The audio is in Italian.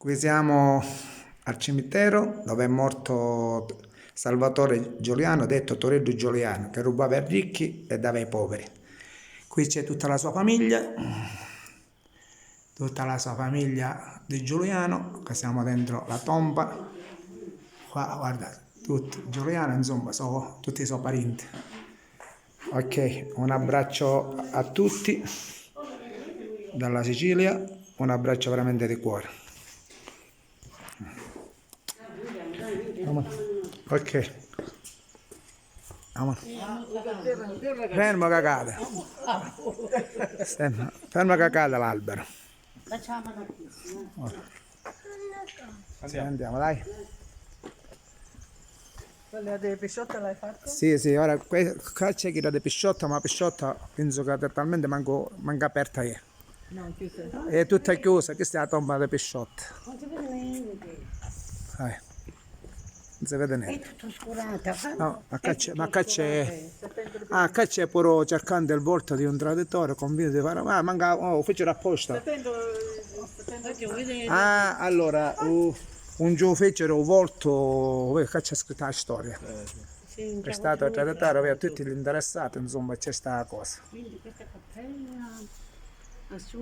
Qui siamo al cimitero dove è morto Salvatore Giuliano, detto Toretto Giuliano, che rubava ai ricchi e dava ai poveri. Qui c'è tutta la sua famiglia di Giuliano, che siamo dentro la tomba. Qua guardate, tutti Giuliano, insomma, sono tutti i suoi parenti. Ok, un abbraccio a tutti dalla Sicilia, un abbraccio veramente di cuore. Ok. Fermo cacata. Fermo cacata l'albero. Sì, andiamo, dai. Quella delle pisciotte l'hai fatta? Sì, ora qua c'è chi era di Pisciotta, ma Pisciotta penso che totalmente manca aperta è. No, chiusa. È tutta chiusa, questa è la tomba di Pisciotta. Non si vede niente. Non si vede È niente. tutto oscurata. No, ma qua c'è, Settembre qua c'è pure cercando il volto di un traditore, convinto di fare, ma manca, fecero apposta. settembre. Allora, un giorno fecero un volto, qua c'è scritta la storia. È stato il traditore, aveva tutti gli interessati, insomma, c'è sta cosa. Quindi questa cappella assuma